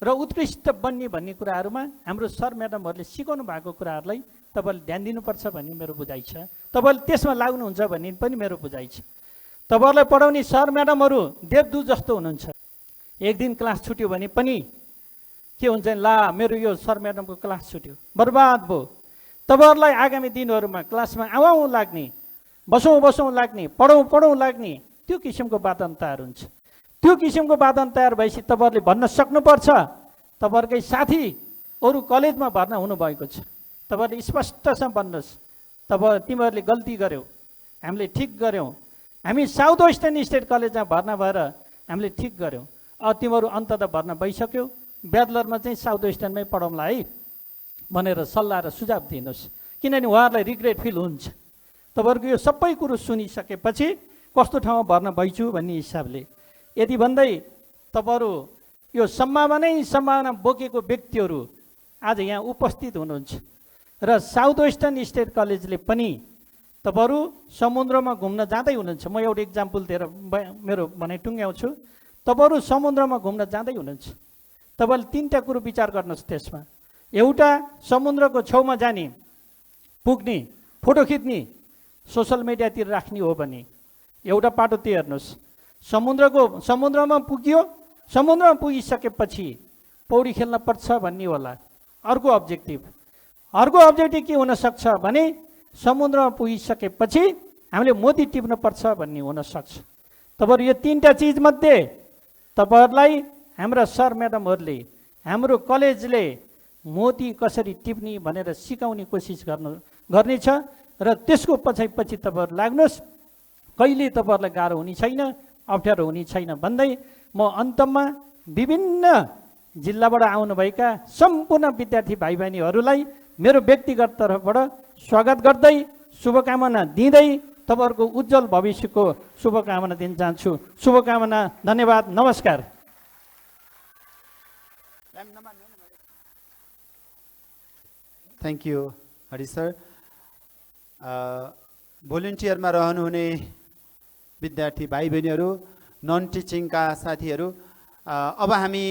र उत्कृष्ट बन्ने भन्ने कुराहरूमा हाम्रो सर म्याडमहरूले सिकाउनु भएको कुराहरूलाई तपाईँले ध्यान दिनुपर्छ भन्ने मेरो बुझाइ छ। तपाईँले त्यसमा लाग्नुहुन्छ भन्ने पनि मेरो बुझाइ छ। तपाईँहरूलाई पढाउने सर म्याडमहरू देवदूत जस्तो हुनुहुन्छ। एक दिन क्लास छुट्यो भने पनि के हुन्छ, ला मेरो यो सर म्याडमको क्लास छुट्यो, बर्बाद भयो। तपाईँहरूलाई आगामी दिनहरूमा क्लासमा आउँ लाग्ने, बसौँ लाग्ने, पढौँ लाग्ने, त्यो किसिमको वातावरण तयार हुन्छ। त्यो किसिमको वातावरण तयार भएपछि तपाईँहरूले भन्न सक्नुपर्छ, तपाईँहरूकै साथी अरू कलेजमा भर्ना हुनुभएको छ, तपाईँहरूले स्पष्टसँग भन्नुहोस्, तिमीहरूले गल्ती गर्यौ, हामीले ठिक गऱ्यौँ, हामी साउथ वेस्टर्न स्टेट कलेजमा भर्ना भएर हामीले ठिक गऱ्यौँ, तिमीहरू अन्ततः भर्ना भइसक्यौ, ब्याचलरमा चाहिँ साउथ वेस्टर्नमै पढाउँला है भनेर सल्लाह र सुझाव दिनुहोस्। किनभने उहाँहरूलाई रिग्रेट फिल हुन्छ। तपाईँहरूको यो सबै कुरो सुनिसकेपछि कस्तो ठाउँमा भर्ना भइछु भन्ने हिसाबले यदि भन्दै तपाईँहरू यो सम्भावना बोकेको व्यक्तिहरू आज यहाँ उपस्थित हुनुहुन्छ र साउथ वेस्टर्न स्टेट कलेजले पनि तपाईँहरू समुद्रमा घुम्न जाँदै हुनुहुन्छ। म एउटा इक्जाम्पल दिएर मेरो भनाइ टुङ्ग्याउँछु। तपाईँहरू समुद्रमा घुम्न जाँदै हुनुहुन्छ, तपाईँले 3टा कुरो विचार गर्नुहोस् त्यसमा। एउटा समुद्रको छेउमा जाने, पुग्ने, फोटो खिच्ने, सोसल मिडियातिर राख्ने हो भने एउटा पाटो त्यो हेर्नुहोस्। समुद्रमा पुग्यो, समुद्रमा पुगिसकेपछि पौडी खेल्न पर्छ भन्ने होला अर्को अब्जेक्टिभ के हुनसक्छ भने समुद्रमा पुगिसकेपछि हामीले मोती टिप्न पर्छ भन्ने हुनसक्छ। तपाईँहरू यो 3टा चिजमध्ये तपाईँहरूलाई हाम्रा सर म्याडमहरूले, हाम्रो कलेजले मोती कसरी टिप्ने भनेर सिकाउने कोसिस गर्नेछ र त्यसको पछि तपाईँहरू लाग्नुहोस्। कहिले तपाईँहरूलाई गाह्रो हुने छैन, अप्ठ्यारो हुने छैन भन्दै म अन्तमा विभिन्न जिल्लाबाट आउनुभएका सम्पूर्ण विद्यार्थी भाइ बहिनीहरूलाई मेरो व्यक्तिगत तर्फबाट स्वागत गर्दै शुभकामना दिँदै तपाईँहरूको उज्जवल भविष्यको शुभकामना दिन चाहन्छु। शुभकामना, धन्यवाद, नमस्कार। Thank you Hari sir. भोलिन्टियरमा रहनुहुने विद्यार्थी भाइ बहिनीहरू, नन टिचिङका साथीहरू, अब हामी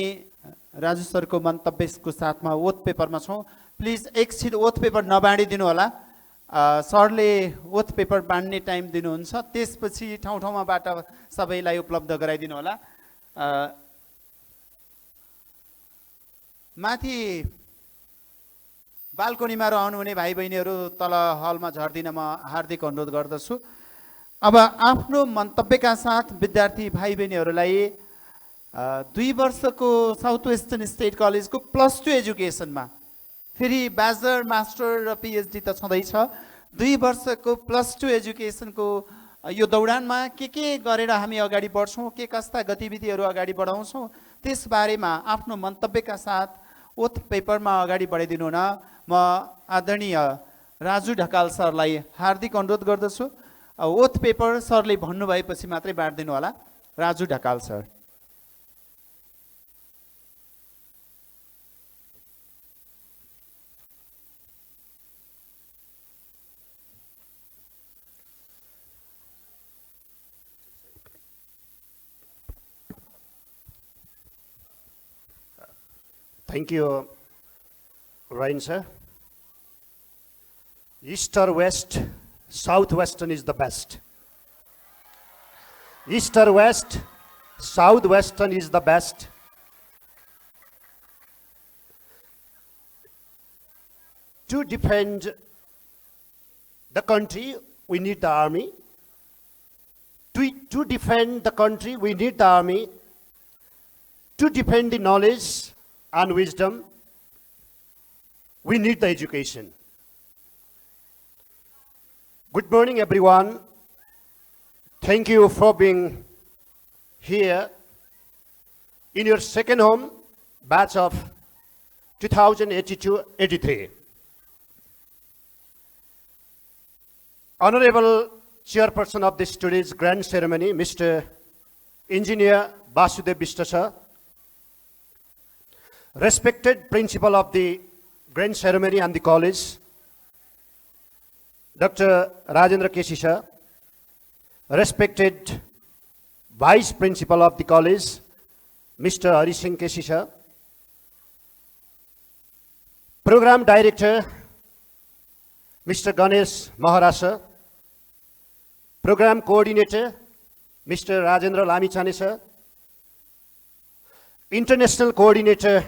राजु सरको मन्तव्यको साथमा ओथ पेपरमा छौँ। प्लिज एकछिन ओथ पेपर नबाँडिदिनु होला। सरले ओथ पेपर बाँड्ने टाइम दिनुहुन्छ, त्यसपछि ठाउँ ठाउँमाबाट सबैलाई उपलब्ध गराइदिनु होला। माथि बाल्कोनीमा रहनुहुने भाइ बहिनीहरू तल हलमा झर्दिन म हार्दिक अनुरोध गर्दछु। अब आफ्नो मन्तव्यका साथ विद्यार्थी भाइ बहिनीहरूलाई 2 वर्षको साउथ वेस्टर्न स्टेट कलेजको +2 एजुकेसनमा फेरि ब्याचलर, मास्टर र पिएचडी त छँदैछ, 2 वर्षको +2 एजुकेसनको यो दौडानमा के गरेर हामी अगाडि बढ्छौँ, के कस्ता गतिविधिहरू अगाडि बढाउँछौँ, त्यसबारेमा आफ्नो मन्तव्यका साथ ओथ पेपरमा अगाडि बढाइदिनु हुन म आदरणीय राजु ढकाल सरलाई हार्दिक अनुरोध गर्दछु। ओथ पेपर सरले भन्नुभएपछि मात्रै बाँडिदिनु होला। Raju Dhakal sir. Thank you, Ryan sir. East or west, southwestern is the best. East or west, southwestern is the best. To defend the country, we need the army. To defend the country, we need the army. To defend the knowledge and wisdom, we need the education. Good morning, everyone. Thank you for being here in your second home batch of 2082-83. Honorable Chairperson of this today's grand ceremony, Mr. Engineer Basudev Bishta sir, respected principal of the grand ceremony and the college, Dr. Rajendra Keshi sir, respected vice principal of the college, Mr. Hari Singh Keshi sir, program director, Mr. Ganesh Maharaj sir, program coordinator, Mr. Rajendra Lamichane sir, international coordinator,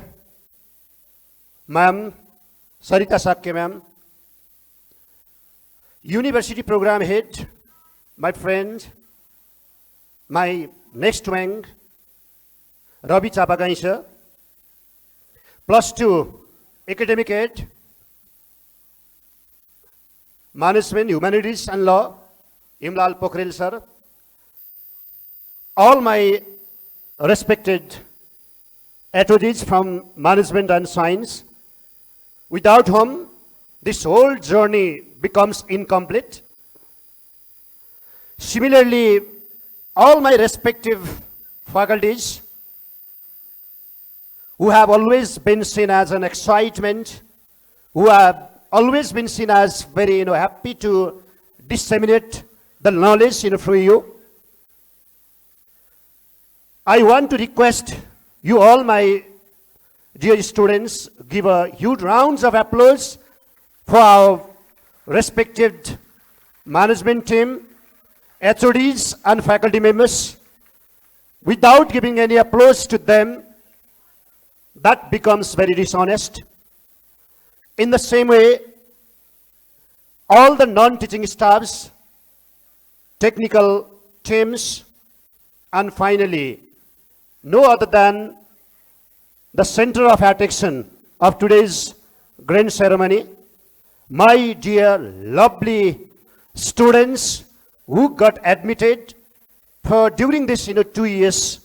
Ma'am Sarita Sakya ma'am, university program head, my friend, my next rank, Ravi Chapagai sir, +2 academic head, management, humanities and law, Imlal Pokhrel sir, all my respected attendees from management and science, without whom this whole journey becomes incomplete. Similarly, all my respective faculties who have always been seen as an excitement, who have always been seen as very happy to disseminate the knowledge through you. I want to request you all, my dear students, give a huge rounds of applause for our respected management team, HODs and faculty members. Without giving any applause to them, that becomes very dishonest. In the same way, all the non-teaching staffs, technical teams, and finally, no other than the center of attraction of today's grand ceremony, my dear lovely students who got admitted for during this 2 years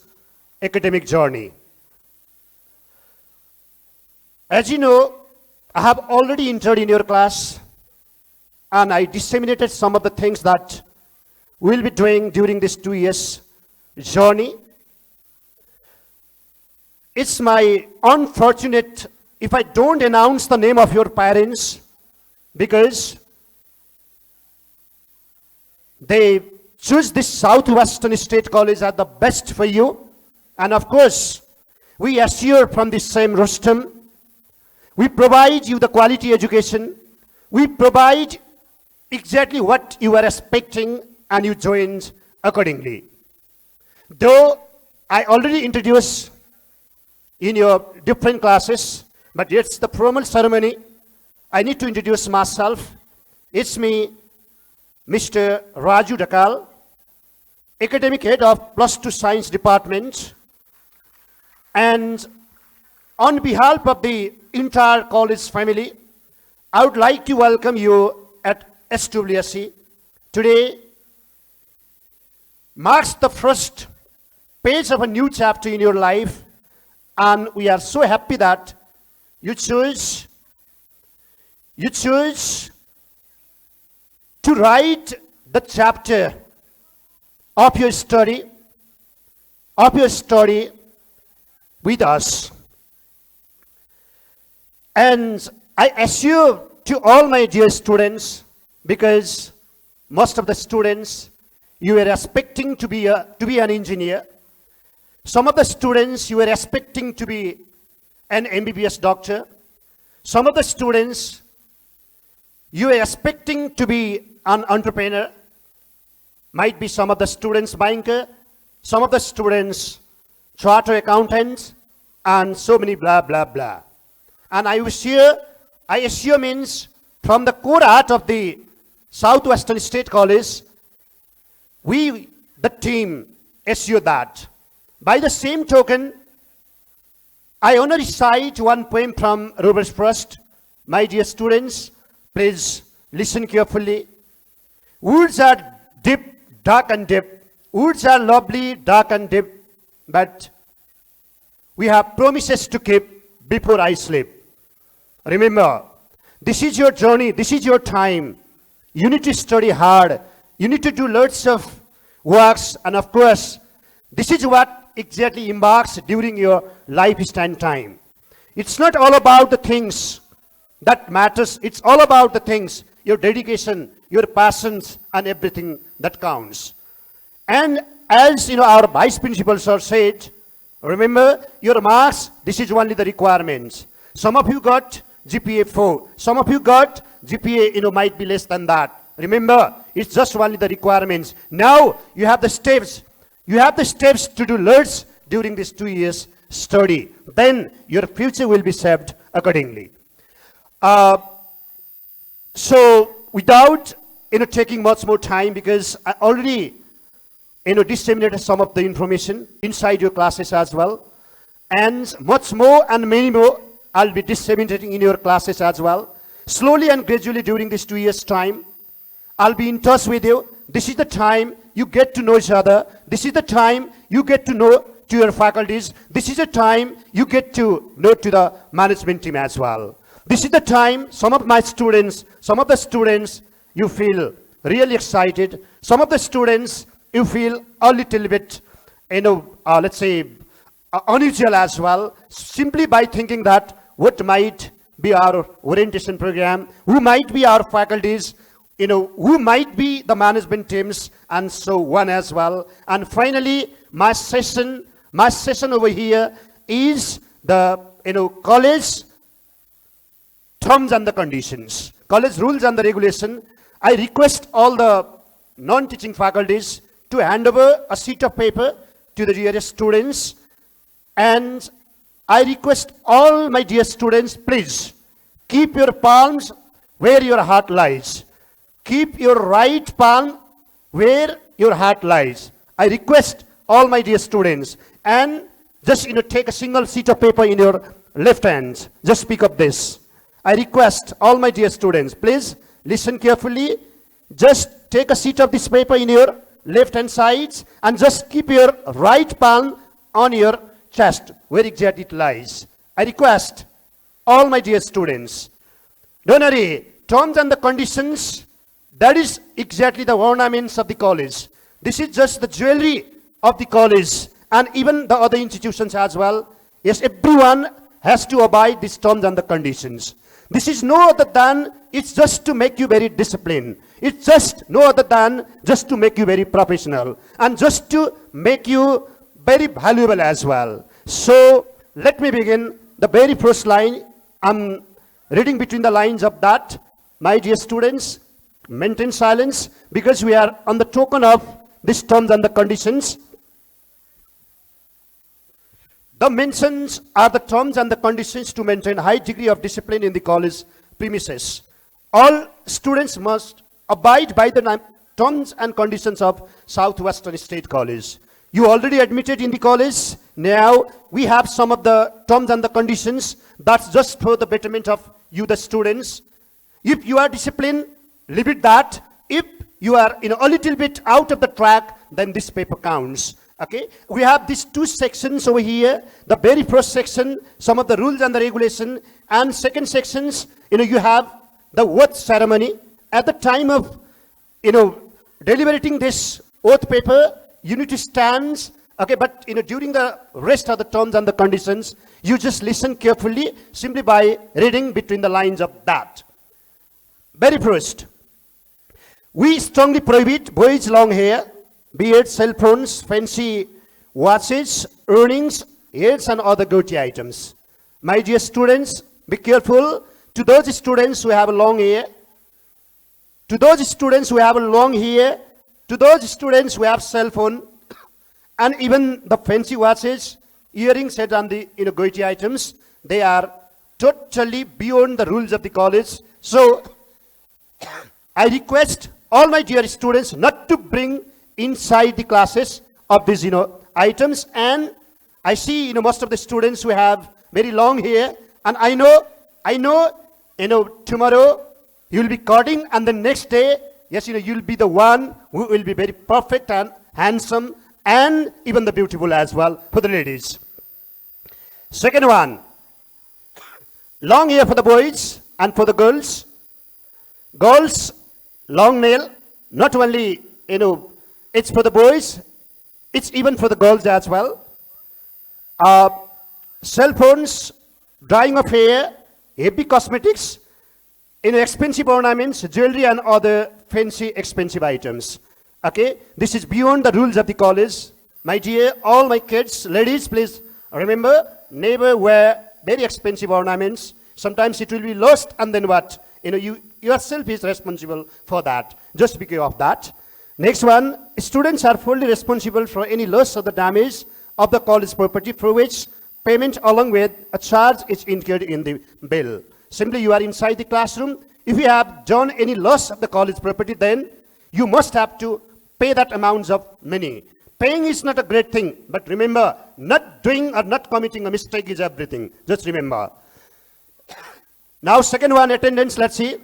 academic journey. As you know, I have already entered in your class and I disseminated some of the things that we'll be doing during this 2 years journey. It's my unfortunate if I don't announce the name of your parents because they choose this Southwestern State College as the best for you. And of course, we assure from the same rostrum, we provide you the quality education. We provide exactly what you are expecting, and you joined accordingly. Though I already introduced in your different classes, but it's the formal ceremony. I need to introduce myself. It's me, Mr. Raju Dakal, Academic Head of +2 Science Department. And on behalf of the entire college family, I would like to welcome you at SWSC. Today marks the first page of a new chapter in your life, and we are so happy that you choose to write the chapter of your story with us. And I assure to all my dear students, because most of the students, you were expecting to be an engineer. Some of the students, you were expecting to be an MBBS doctor. Some of the students, you were expecting to be an entrepreneur. Might be some of the students banker, some of the students chartered accountants, and so many blah, blah, blah. And I assure means from the core heart of the Southwestern State College, we, the team, assure that. By the same token, I want to recite one poem from Robert Frost. My dear students, please listen carefully. Woods are deep, dark and deep. Woods are lovely, dark and deep. But we have promises to keep before I sleep. Remember, this is your journey, this is your time. You need to study hard. You need to do lots of works. And of course, this is what exactly embarks during your lifespan time. It's not all about the things that matters. It's all about the things, your dedication, your passions, and everything that counts. And as our vice principal sir said, remember your marks, this is only the requirements. Some of you got GPA 4. Some of you got GPA, might be less than that. Remember, it's just only the requirements. Now you have the steps. You have the steps to do lots during this 2 years study. Then your future will be shaped accordingly. So without taking much more time, because I already disseminated some of the information inside your classes as well, and much more and many more I'll be disseminating in your classes as well. Slowly and gradually during this 2 years time, I'll be in touch with you. This is the time you get to know each other. This is the time you get to know to your faculties. This is the time you get to know to the management team as well. This is the time some of the students, you feel really excited. Some of the students, you feel a little bit, let's say, unusual as well, simply by thinking that what might be our orientation program, who might be our faculties, who might be the management teams, and so on as well. And finally, my session over here is the college terms and the conditions, college rules and the regulation. I request all the non-teaching faculties to hand over a sheet of paper to the dear students. And I request all my dear students, please keep your palms where your heart lies. Keep your right palm where your heart lies. I request all my dear students, and just take a single sheet of paper in your left hand. Just pick up this. I request all my dear students, please listen carefully. Just take a sheet of this paper in your left hand sides, and just keep your right palm on your chest where exactly it lies. I request all my dear students, don't worry, terms and the conditions, that is exactly the ornaments of the college. This is just the jewelry of the college, and even the other institutions as well. Yes, everyone has to abide these terms and the conditions. This is no other than, it's just to make you very disciplined. It's just no other than just to make you very professional and just to make you very valuable as well. So let me begin the very first line. I'm reading between the lines of that. My dear students, maintain silence because we are on the token of these terms and the conditions. The mentions are the terms and the conditions to maintain high degree of discipline in the college premises. All students must abide by the terms and conditions of Southwestern State College. You already admitted in the college. Now we have some of the terms and the conditions. That's just for the betterment of you, the students. If you are disciplined, leave it that. If you are a little bit out of the track, then this paper counts. Okay, we have these two sections over here. The very first section, some of the rules and the regulation, and second sections, you have the oath ceremony. At the time of, deliberating this oath paper, you need to stand. Okay, but during the rest of the terms and the conditions, you just listen carefully, simply by reading between the lines of that. Very first, we strongly prohibit boys' long hair, beards, cell phones, fancy watches, earrings, hats, and other dirty items. My dear students, be careful. To those students who have long hair, to those students who have long hair, to those students who have cell phone, and even the fancy watches, earrings, head, and the dirty items, they are totally beyond the rules of the college. So I request all my dear students not to bring inside the classes of these items. And I see most of the students who have very long hair, and I know tomorrow you will be cutting, and the next day, yes, you'll be the one who will be very perfect and handsome and even the beautiful as well for the ladies. Second one, long hair for the boys and for the girls. Girls, long nail, not only it's for the boys, it's even for the girls as well. Cell phones, drying of hair, heavy cosmetics, expensive ornaments, jewelry, and other fancy expensive items. Okay, this is beyond the rules of the college. My dear, all my kids, ladies, please remember, never wear very expensive ornaments. Sometimes it will be lost, and then what? You yourself is responsible for that. Just be careful of that. Next one, students are fully responsible for any loss or the damage of the college property for which payment along with a charge is incurred in the bill. Simply, you are inside the classroom. If you have done any loss of the college property, then you must have to pay that amount of money. Paying is not a great thing, but remember, not doing or not committing a mistake is everything. Just remember. Now, second one, attendance. Let's see.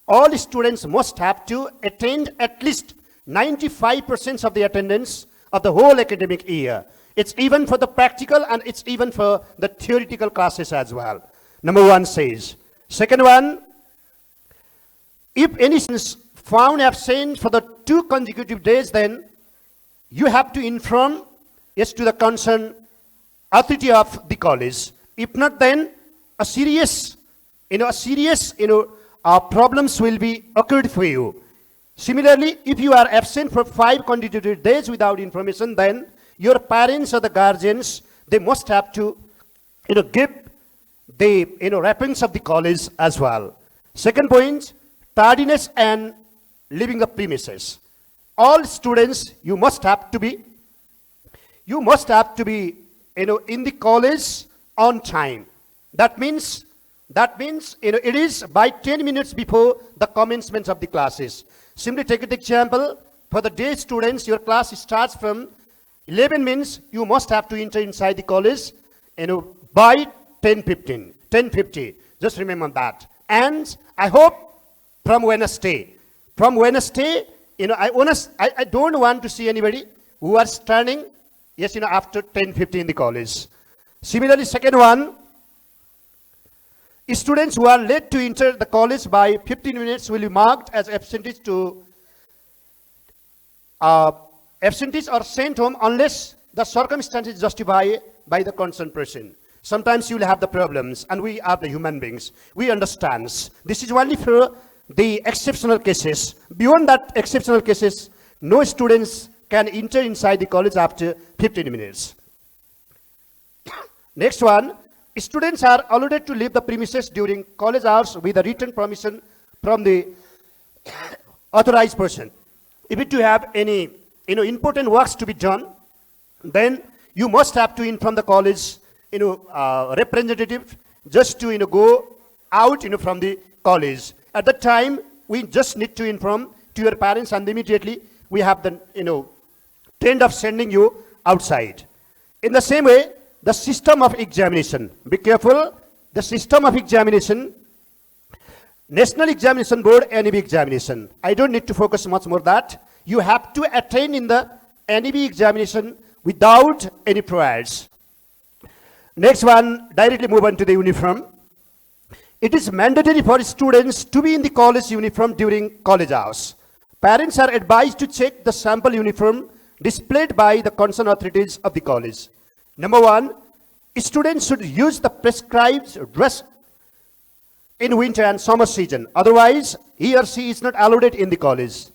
All students must have to attend at least 95% of the attendance of the whole academic year. It's even for the practical and it's even for the theoretical classes as well. Number one says. Second one, if any student found absent for the 2 consecutive days, then you have to inform, yes, to the concerned authority of the college. If not, then a serious problems will be occurred for you. Similarly, if you are absent for 5 consecutive days without information, then your parents or the guardians, they must have to, give the, wrappings of the college as well. Second point, tardiness and leaving the premises. All students, you must have to be, in the college on time. That means, it is by 10 minutes before the commencement of the classes. Simply take an example. For the day students, your class starts from 11 means you must have to enter inside the college, by 10:50. Just remember that. And I hope from Wednesday, I don't want to see anybody who are standing, yes, after 10:50 in the college. Similarly, second one, students who are late to enter the college by 15 minutes will be marked as absentees or sent home unless the circumstances justify by the concerned person. Sometimes you will have the problems, and we are the human beings. We understand. This is only for the exceptional cases. Beyond that exceptional cases, no students can enter inside the college after 15 minutes. Next one, students are allowed to leave the premises during college hours with a written permission from the authorized person. If you have any important works to be done, then you must have to inform the college representative just to go out from the college. At that time, we just need to inform to your parents, and immediately we have the trend of sending you outside. In the same way, the system of examination. Be careful. The system of examination, National Examination Board, NEB examination. I don't need to focus much more that. You have to attend in the NEB examination without any priors. Next one, directly move on to the uniform. It is mandatory for students to be in the college uniform during college hours. Parents are advised to check the sample uniform displayed by the concerned authorities of the college. Number one, students should use the prescribed dress in winter and summer season. Otherwise, he or she is not allowed in the college.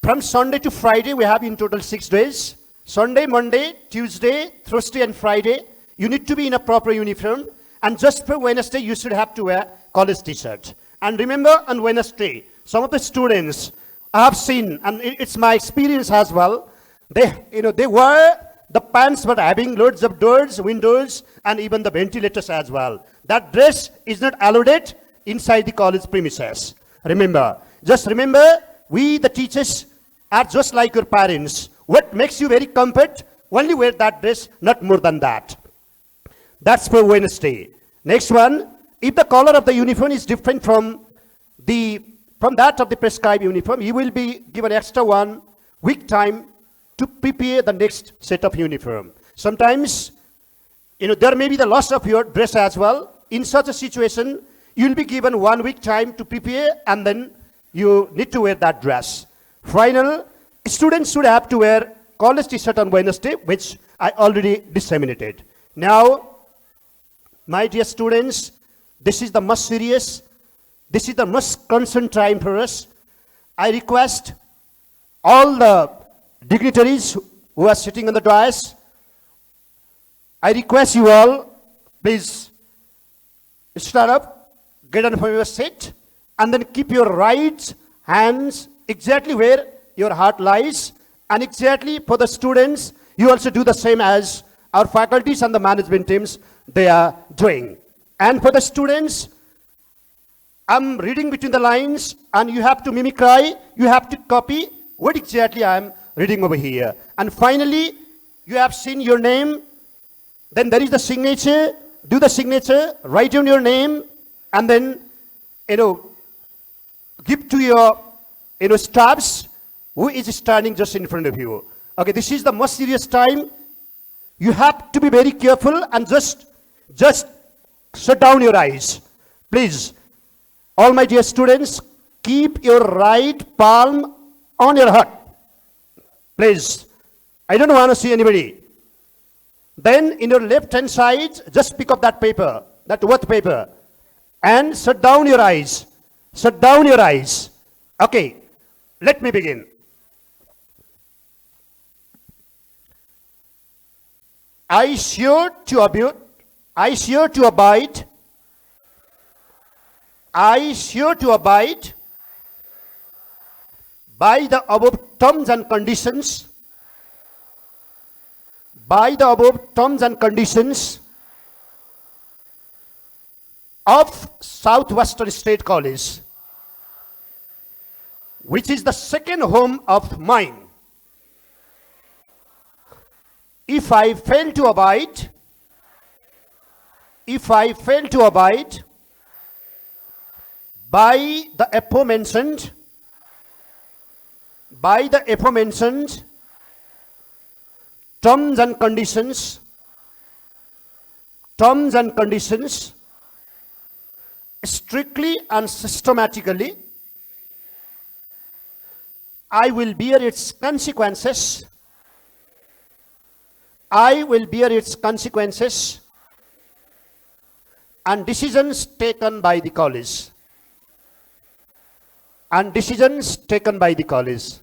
From Sunday to Friday, we have in total 6 days. Sunday, Monday, Tuesday, Thursday, and Friday, you need to be in a proper uniform. And just for Wednesday, you should have to wear college t-shirt. And remember, on Wednesday, some of the students I have seen, and it's my experience as well, they wear the pants but having loads of doors, windows, and even the ventilators as well. That dress is not allowed inside the college premises. Just remember, we the teachers are just like your parents. What makes you very comfort, only wear that dress, not more than that. That's for Wednesday. Next one, if the color of the uniform is different from that of the prescribed uniform, you will be given extra 1 week time to prepare the next set of uniform. Sometimes, there may be the loss of your dress as well. In such a situation, you will be given 1 week time to prepare, and then you need to wear that dress. Final, students should have to wear college t-shirt on Wednesday, which I already disseminated. Now, my dear students, this is the most serious, this is the most concerned time for us. I request all the dignitaries who are sitting on the dais, I request you all, please stand up, get on from your seat, and then keep your right hands exactly where your heart lies, and exactly for the students, you also do the same as our faculties and the management teams, they are doing. And for the students, I'm reading between the lines, and you have to mimicry, you have to copy what exactly I'm reading over here. And finally, you have seen your name, then there is the signature, do the signature, write down your name, and then, give to your, staffs who is standing just in front of you. Okay, this is the most serious time. You have to be very careful and just shut down your eyes. Please, all my dear students, keep your right palm on your heart. Please, I don't want to see anybody. Then in your left hand side, just pick up that paper, that worth paper, and shut down your eyes. Shut down your eyes. Okay, let me begin. I swear to abide, I swear to abide, I swear to abide by the above terms and conditions, by the above terms and conditions of Southwestern State College, which is the second home of mine. If I fail to abide, by the aforementioned terms and conditions, strictly and systematically, I will bear its consequences I will bear its consequences and decisions taken by the college. And decisions taken by the college.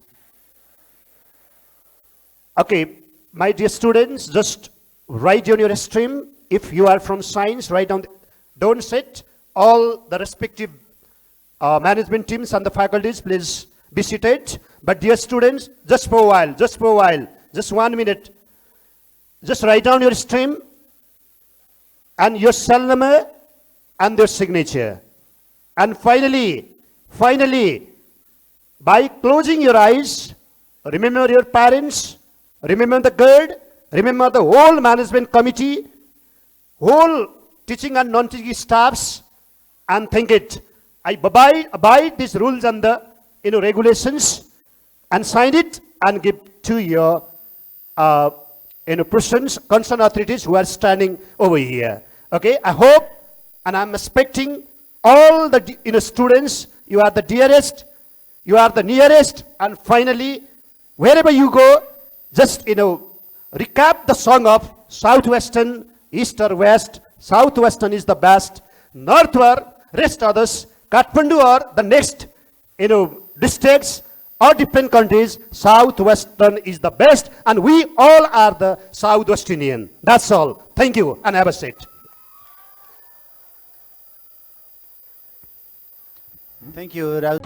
Okay, my dear students, just write on your stream. If you are from science, write down. Don't sit. All the respective management teams and the faculties, please be seated. But dear students, just for a while, just 1 minute, just write down your stream and your cell number and their signature. And finally, by closing your eyes, remember your parents, remember the guard, remember the whole management committee, whole teaching and non-teaching staffs, and think it. I abide these rules and the regulations, and sign it and give to your persons, concerned authorities who are standing over here. Okay, I hope and I'm expecting all the students. You are the dearest, you are the nearest, and finally, wherever you go, just recap the song of Southwestern, East or West. Southwestern is the best. North or rest others. Kathmandu or the next districts or different countries. Southwestern is the best, and we all are the Southwestern. That's all. Thank you, and have a seat. Thank you, Rao.